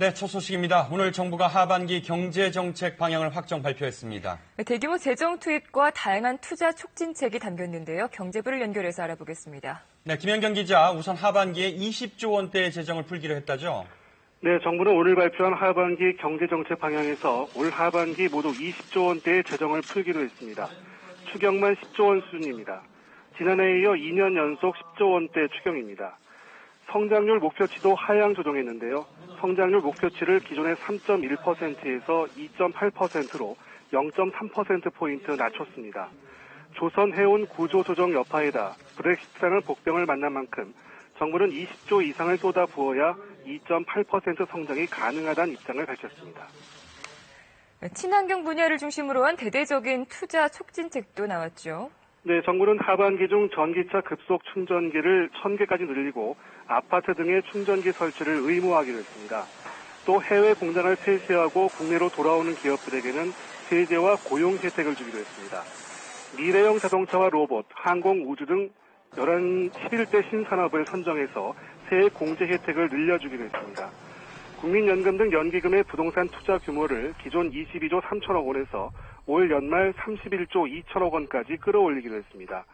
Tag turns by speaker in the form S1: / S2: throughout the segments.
S1: 네, 첫 소식입니다. 오늘 정부가 하반기 경제정책 방향을 확정 발표했습니다.
S2: 대규모 재정 투입과 다양한 투자 촉진책이 담겼는데요. 경제부를 연결해서 알아보겠습니다.
S1: 네, 김현경 기자, 우선 하반기에 20조 원대의 재정을 풀기로 했다죠?
S3: 네, 정부는 오늘 발표한 하반기 경제정책 방향에서 올 하반기 모두 20조 원대의 재정을 풀기로 했습니다. 추경만 10조 원 수준입니다. 지난해에 이어 2년 연속 10조 원대 추경입니다. 성장률 목표치도 하향 조정했는데요. 성장률 목표치를 기존의 3.1%에서 2.8%로 0.3%포인트 낮췄습니다. 조선 해운 구조 조정 여파에다 브렉시트라는 복병을 만난 만큼 정부는 20조 이상을 쏟아 부어야 2.8% 성장이 가능하다는 입장을 밝혔습니다.
S2: 친환경 분야를 중심으로 한 대대적인 투자 촉진책도 나왔죠.
S3: 네, 정부는 하반기 중 전기차 급속 충전기를 1000개까지 늘리고 아파트 등의 충전기 설치를 의무화하기로 했습니다. 또 해외 공장을 폐쇄하고 국내로 돌아오는 기업들에게는 세제와 고용 혜택을 주기로 했습니다. 미래형 자동차와 로봇, 항공, 우주 등 11대 신산업을 선정해서 세액 공제 혜택을 늘려주기로 했습니다. 국민연금 등 연기금의 부동산 투자 규모를 기존 22조 3천억 원에서 올 연말 31조 2천억 원까지 끌어올리기로 했습니다.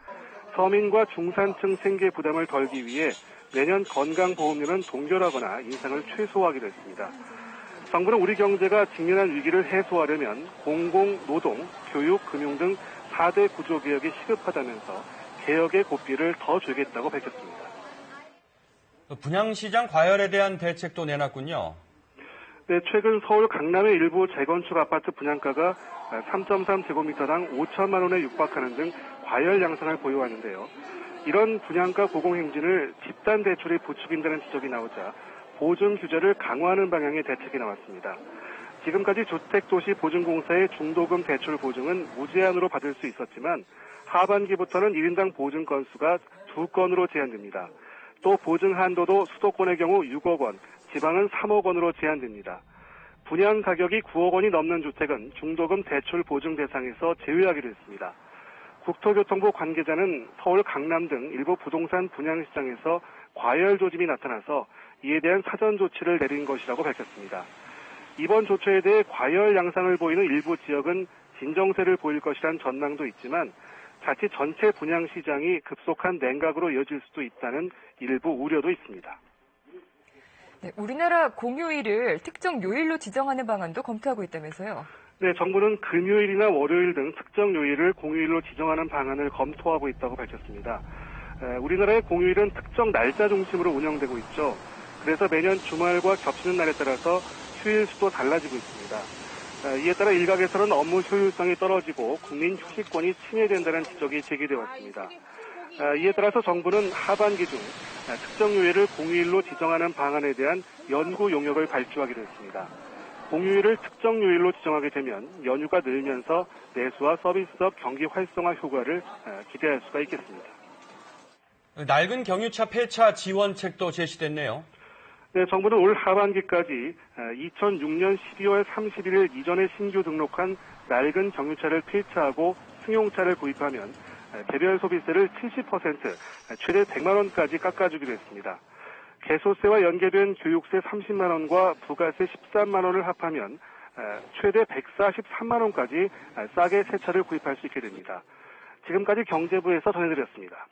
S3: 서민과 중산층 생계 부담을 덜기 위해 내년 건강보험료는 동결하거나 인상을 최소화하기로 했습니다. 정부는 우리 경제가 직면한 위기를 해소하려면 공공, 노동, 교육, 금융 등 4대 구조개혁이 시급하다면서 개혁의 고삐를 더 주겠다고 밝혔습니다.
S1: 분양시장 과열에 대한 대책도 내놨군요.
S3: 네, 최근 서울 강남의 일부 재건축 아파트 분양가가 3.3제곱미터당 5천만 원에 육박하는 등 과열 양상을 보여왔는데요. 이런 분양가 고공행진을 집단 대출이 부추긴다는 지적이 나오자 보증 규제를 강화하는 방향의 대책이 나왔습니다. 지금까지 주택도시보증공사의 중도금 대출 보증은 무제한으로 받을 수 있었지만 하반기부터는 1인당 보증 건수가 2건으로 제한됩니다. 또 보증 한도도 수도권의 경우 6억 원, 지방은 3억 원으로 제한됩니다. 분양 가격이 9억 원이 넘는 주택은 중도금 대출 보증 대상에서 제외하기로 했습니다. 국토교통부 관계자는 서울 강남 등 일부 부동산 분양시장에서 과열 조짐이 나타나서 이에 대한 사전 조치를 내린 것이라고 밝혔습니다. 이번 조처에 대해 과열 양상을 보이는 일부 지역은 진정세를 보일 것이란 전망도 있지만 자칫 전체 분양시장이 급속한 냉각으로 이어질 수도 있다는 일부 우려도 있습니다.
S2: 네, 우리나라 공휴일을 특정 요일로 지정하는 방안도 검토하고 있다면서요?
S3: 네, 정부는 금요일이나 월요일 등 특정 요일을 공휴일로 지정하는 방안을 검토하고 있다고 밝혔습니다. 우리나라의 공휴일은 특정 날짜 중심으로 운영되고 있죠. 그래서 매년 주말과 겹치는 날에 따라서 휴일 수도 달라지고 있습니다. 이에 따라 일각에서는 업무 효율성이 떨어지고 국민 휴식권이 침해된다는 지적이 제기되어 왔습니다. 이에 따라서 정부는 하반기 중 특정 요일을 공휴일로 지정하는 방안에 대한 연구 용역을 발주하기로 했습니다. 공휴일을 특정 요일로 지정하게 되면 연휴가 늘면서 내수와 서비스업 경기 활성화 효과를 기대할 수가 있겠습니다.
S1: 낡은 경유차 폐차 지원책도 제시됐네요.
S3: 네, 정부는 올 하반기까지 2006년 12월 31일 이전에 신규 등록한 낡은 경유차를 폐차하고 승용차를 구입하면 개별 소비세를 70%, 최대 100만 원까지 깎아주기로 했습니다. 개소세와 연계된 교육세 30만 원과 부가세 13만 원을 합하면 최대 143만 원까지 싸게 새 차를 구입할 수 있게 됩니다. 지금까지 경제부에서 전해드렸습니다.